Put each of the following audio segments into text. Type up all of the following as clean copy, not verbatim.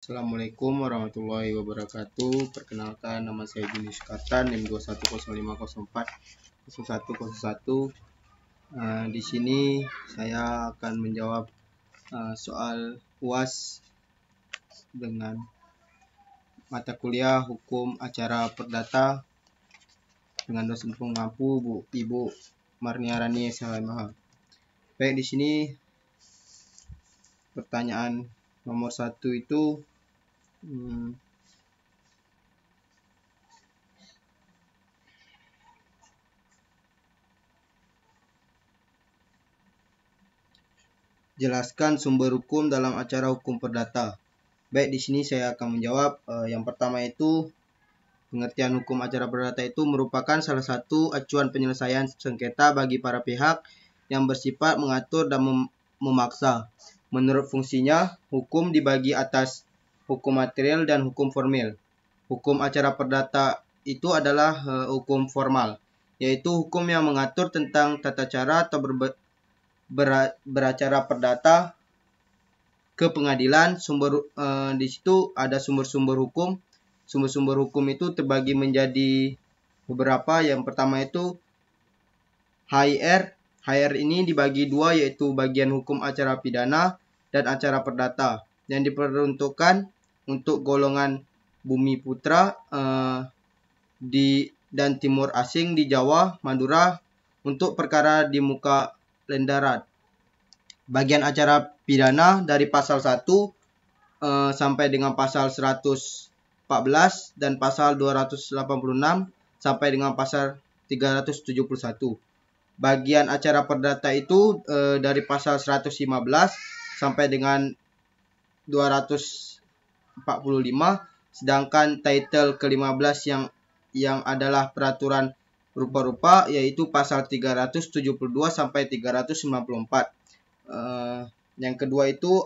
Assalamualaikum warahmatullahi wabarakatuh. Perkenalkan, nama saya Juni Sukatan, NIM 2105040101. Di sini saya akan menjawab soal UAS dengan mata kuliah Hukum Acara Perdata dengan dosen pengampu Ibu Marniarani SLMH. Baik, di sini pertanyaan nomor 1 itu jelaskan sumber hukum dalam acara hukum perdata. Baik, di sini saya akan menjawab. Yang pertama itu, pengertian hukum acara perdata itu merupakan salah satu acuan penyelesaian sengketa bagi para pihak yang bersifat mengatur dan memaksa. Menurut fungsinya, hukum dibagi atas hukum material dan hukum formil. Hukum acara perdata itu adalah hukum formal, yaitu hukum yang mengatur tentang tata cara atau beracara perdata ke pengadilan. Di situ ada sumber-sumber hukum. Sumber-sumber hukum itu terbagi menjadi beberapa. Yang pertama itu HIR. HIR ini dibagi dua, yaitu bagian hukum acara pidana dan acara perdata, yang diperuntukkan untuk golongan bumi putra dan timur asing di Jawa, Madura, untuk perkara di muka lendarat. Bagian acara pidana dari pasal 1 sampai dengan pasal 114 dan pasal 286 sampai dengan pasal 371. Bagian acara perdata itu dari pasal 115 sampai dengan 245, sedangkan title ke-15 yang adalah peraturan rupa-rupa, yaitu pasal 372 sampai 394. Yang kedua itu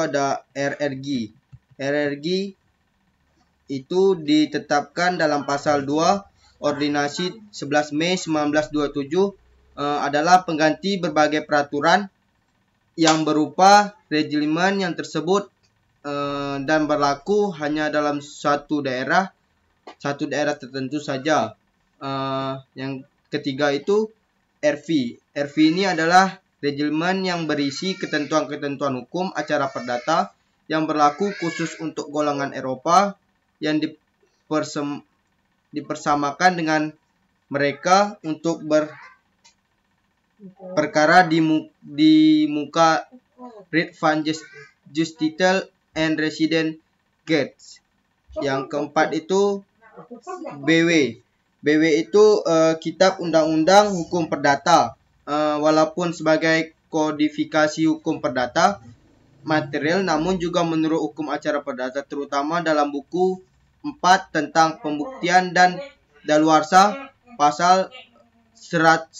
ada RRG. RRG itu ditetapkan dalam pasal 2 Ordinasi 11 Mei 1927, adalah pengganti berbagai peraturan yang berupa rejelimen yang tersebut dan berlaku hanya dalam satu daerah tertentu saja. Yang ketiga itu RV. RV ini adalah rejelimen yang berisi ketentuan-ketentuan hukum acara perdata yang berlaku khusus untuk golongan Eropa yang dipersamakan dengan mereka untuk berperkara di muka Writ van Justitel and Resident Gates. Yang keempat itu BW. BW itu Kitab Undang-Undang Hukum Perdata. Walaupun sebagai kodifikasi hukum perdata material, namun juga menurut hukum acara perdata, terutama dalam buku 4 tentang pembuktian dan daluarsa, pasal 1865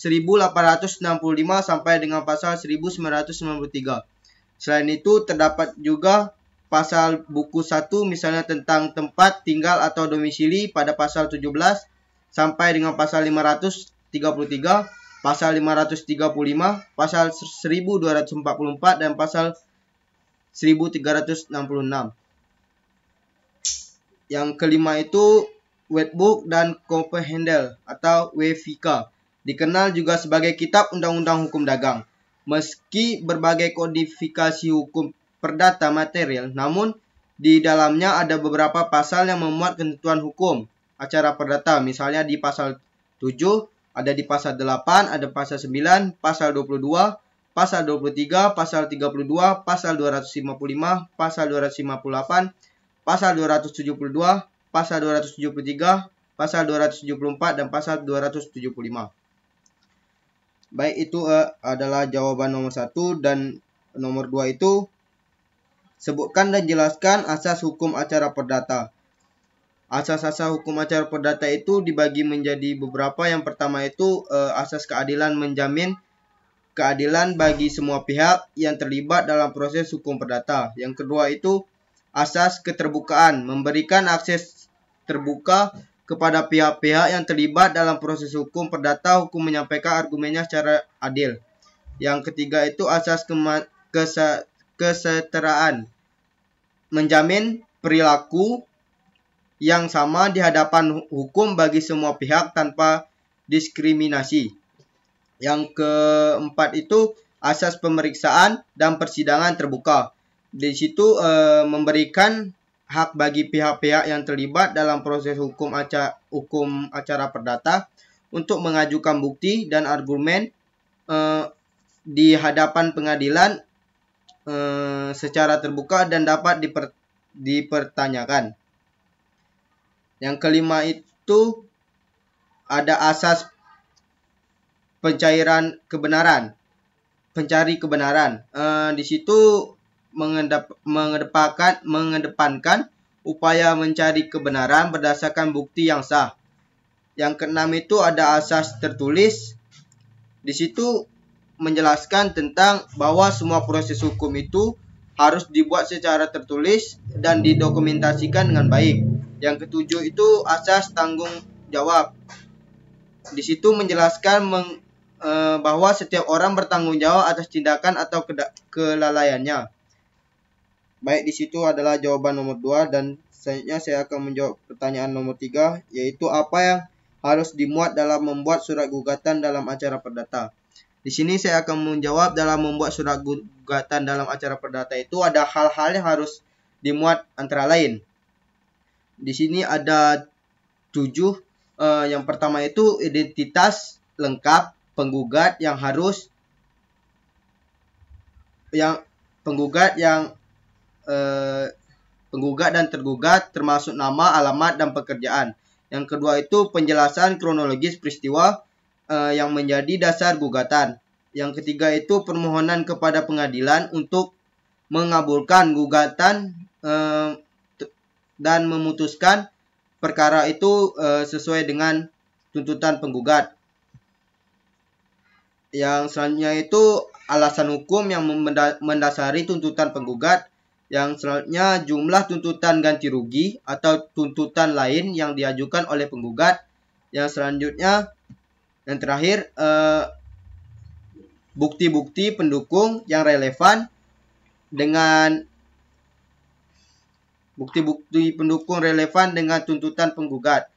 sampai dengan pasal 1993. Selain itu, terdapat juga pasal buku 1 misalnya tentang tempat tinggal atau domisili pada pasal 17 sampai dengan pasal 533, pasal 535, pasal 1244 dan pasal 1366. Yang kelima itu Wetboek dan Komprehendel atau WVK, dikenal juga sebagai Kitab Undang-Undang Hukum Dagang. Meski berbagai kodifikasi hukum perdata material, namun di dalamnya ada beberapa pasal yang memuat ketentuan hukum acara perdata. Misalnya di pasal 7, ada di pasal 8, ada pasal 9, pasal 22, pasal 23, pasal 32, pasal 255, pasal 258, pasal 272, pasal 273, pasal 274, dan pasal 275. Baik, itu adalah jawaban nomor 1. Dan nomor 2 itu, sebutkan dan jelaskan asas hukum acara perdata. Asas-asas hukum acara perdata itu dibagi menjadi beberapa. Yang pertama itu asas keadilan, menjamin keadilan bagi semua pihak yang terlibat dalam proses hukum perdata. Yang kedua itu asas keterbukaan, memberikan akses terbuka kepada pihak-pihak yang terlibat dalam proses hukum perdata, hukum menyampaikan argumennya secara adil. Yang ketiga itu asas kesetaraan, menjamin perilaku yang sama di hadapan hukum bagi semua pihak tanpa diskriminasi. Yang keempat itu asas pemeriksaan dan persidangan terbuka. Di situ memberikan hak bagi pihak-pihak yang terlibat dalam proses hukum acara perdata untuk mengajukan bukti dan argumen di hadapan pengadilan secara terbuka dan dapat dipertanyakan. Yang kelima itu ada asas pencari kebenaran. Di situ mengedepankan upaya mencari kebenaran berdasarkan bukti yang sah. Yang keenam itu ada asas tertulis. Di situ menjelaskan tentang bahwa semua proses hukum itu harus dibuat secara tertulis dan didokumentasikan dengan baik. Yang ketujuh itu asas tanggung jawab. Di situ menjelaskan bahwa setiap orang bertanggung jawab atas tindakan atau kelalaiannya. Baik, di situ adalah jawaban nomor 2 dan selanjutnya saya akan menjawab pertanyaan nomor 3, yaitu apa yang harus dimuat dalam membuat surat gugatan dalam acara perdata. Di sini saya akan menjawab dalam membuat surat gugatan dalam acara perdata itu ada hal-hal yang harus dimuat antara lain. Di sini ada 7. Yang pertama itu identitas lengkap penggugat penggugat dan tergugat termasuk nama, alamat, dan pekerjaan. Yang kedua itu penjelasan kronologis peristiwa yang menjadi dasar gugatan. Yang ketiga itu permohonan kepada pengadilan untuk mengabulkan gugatan dan memutuskan perkara itu sesuai dengan tuntutan penggugat. Yang selanjutnya itu alasan hukum yang mendasari tuntutan penggugat. Yang selanjutnya jumlah tuntutan ganti rugi atau tuntutan lain yang diajukan oleh penggugat. Yang selanjutnya, yang terakhir, bukti-bukti pendukung yang relevan dengan tuntutan penggugat.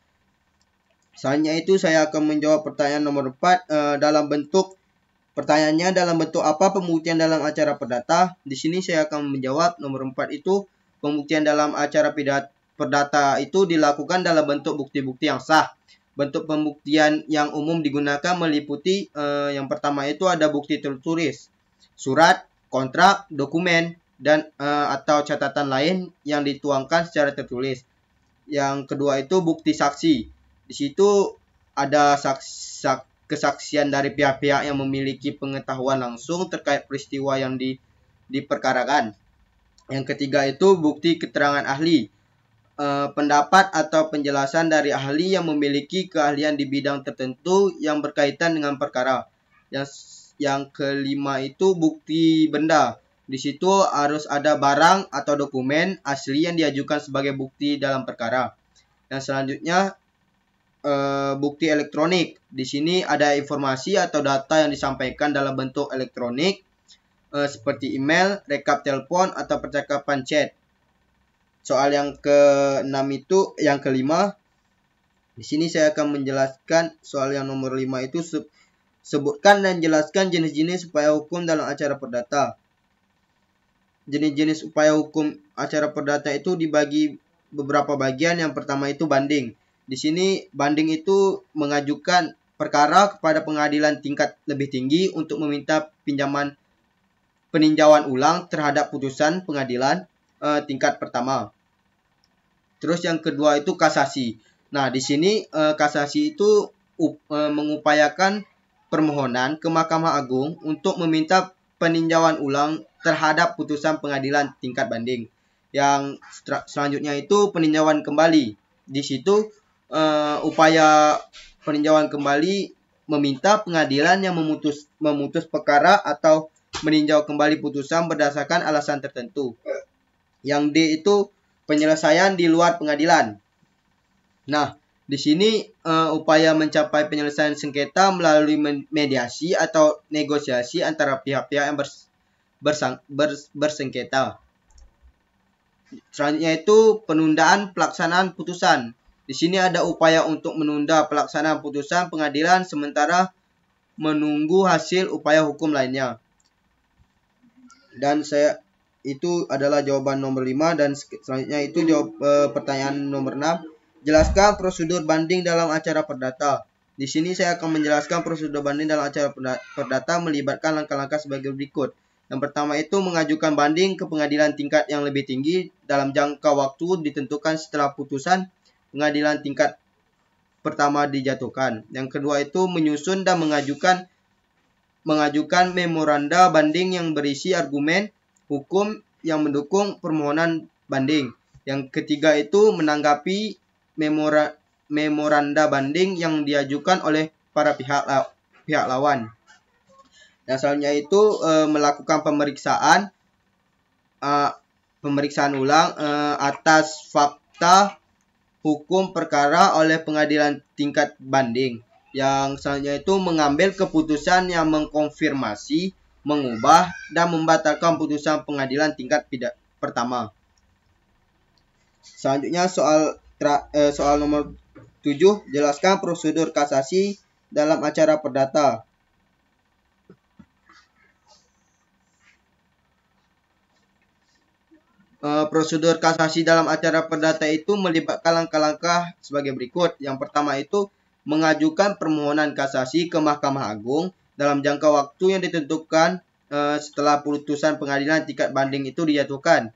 Selanjutnya itu saya akan menjawab pertanyaan nomor 4 Pertanyaannya dalam bentuk apa pembuktian dalam acara perdata? Di sini saya akan menjawab nomor 4 itu pembuktian dalam acara perdata itu dilakukan dalam bentuk bukti-bukti yang sah. Bentuk pembuktian yang umum digunakan meliputi yang pertama itu ada bukti tertulis, surat, kontrak, dokumen, dan atau catatan lain yang dituangkan secara tertulis. Yang kedua itu bukti saksi. Di situ ada kesaksian dari pihak-pihak yang memiliki pengetahuan langsung terkait peristiwa yang diperkarakan. Yang ketiga itu bukti keterangan ahli, pendapat atau penjelasan dari ahli yang memiliki keahlian di bidang tertentu yang berkaitan dengan perkara. Yang kelima itu bukti benda. Di situ harus ada barang atau dokumen asli yang diajukan sebagai bukti dalam perkara. Yang selanjutnya bukti elektronik. Di sini ada informasi atau data yang disampaikan dalam bentuk elektronik seperti email, rekap telepon, atau percakapan chat. Soal yang kelima. Di sini saya akan menjelaskan soal yang nomor 5 itu sebutkan dan jelaskan jenis-jenis upaya hukum dalam acara perdata. Jenis-jenis upaya hukum acara perdata itu dibagi beberapa bagian. Yang pertama itu banding. Di sini banding itu mengajukan perkara kepada pengadilan tingkat lebih tinggi untuk meminta peninjauan ulang terhadap putusan pengadilan tingkat pertama. Terus yang kedua itu kasasi. Nah, di sini kasasi itu mengupayakan permohonan ke Mahkamah Agung untuk meminta peninjauan ulang terhadap putusan pengadilan tingkat banding. Yang selanjutnya itu peninjauan kembali. Di situ upaya peninjauan kembali meminta pengadilan yang memutus perkara atau meninjau kembali putusan berdasarkan alasan tertentu. Yang D itu penyelesaian di luar pengadilan. Nah, di sini upaya mencapai penyelesaian sengketa melalui mediasi atau negosiasi antara pihak-pihak bersengketa. Selanjutnya itu penundaan pelaksanaan putusan. Di sini ada upaya untuk menunda pelaksanaan putusan pengadilan sementara menunggu hasil upaya hukum lainnya. Dan itu adalah jawaban nomor 5, dan selanjutnya itu pertanyaan nomor 6. Jelaskan prosedur banding dalam acara perdata. Di sini saya akan menjelaskan prosedur banding dalam acara perdata melibatkan langkah-langkah sebagai berikut. Yang pertama itu mengajukan banding ke pengadilan tingkat yang lebih tinggi dalam jangka waktu ditentukan setelah putusan pengadilan tingkat pertama dijatuhkan. Yang kedua itu menyusun dan mengajukan memoranda banding yang berisi argumen hukum yang mendukung permohonan banding. Yang ketiga itu menanggapi memoranda banding yang diajukan oleh para pihak lawan. Dan selanjutnya itu melakukan pemeriksaan ulang atas fakta hukum perkara oleh pengadilan tingkat banding. Yang selanjutnya itu mengambil keputusan yang mengkonfirmasi, mengubah, dan membatalkan putusan pengadilan tingkat pertama. Selanjutnya soal nomor 7, jelaskan prosedur kasasi dalam acara perdata. Prosedur kasasi dalam acara perdata itu melibatkan langkah-langkah sebagai berikut. Yang pertama itu mengajukan permohonan kasasi ke Mahkamah Agung dalam jangka waktu yang ditentukan setelah putusan pengadilan tingkat banding itu dijatuhkan.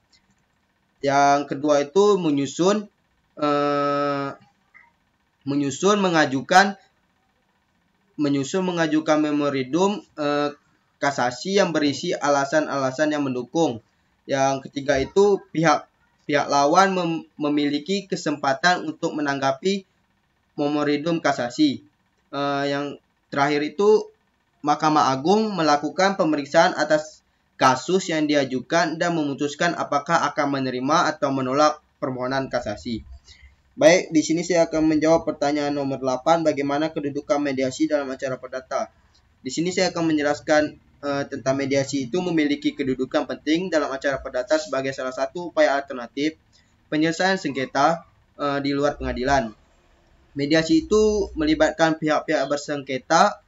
Yang kedua itu mengajukan memorandum kasasi yang berisi alasan-alasan yang mendukung. Yang ketiga itu pihak lawan memiliki kesempatan untuk menanggapi memorandum kasasi. Yang terakhir itu Mahkamah Agung melakukan pemeriksaan atas kasus yang diajukan dan memutuskan apakah akan menerima atau menolak permohonan kasasi. Baik, di sini saya akan menjawab pertanyaan nomor 8, bagaimana kedudukan mediasi dalam acara perdata. Di sini saya akan menjelaskan tentang mediasi itu memiliki kedudukan penting dalam acara perdata sebagai salah satu upaya alternatif penyelesaian sengketa di luar pengadilan. Mediasi itu melibatkan pihak-pihak bersengketa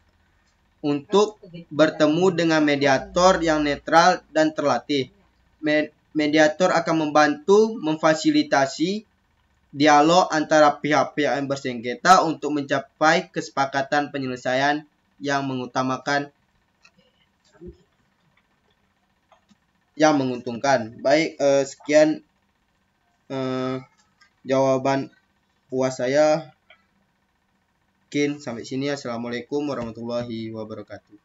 untuk bertemu dengan mediator yang netral dan terlatih. Mediator akan membantu memfasilitasi dialog antara pihak-pihak yang bersengketa untuk mencapai kesepakatan penyelesaian yang menguntungkan. Baik, sekian jawaban puas saya. Mungkin sampai sini. Assalamualaikum warahmatullahi wabarakatuh.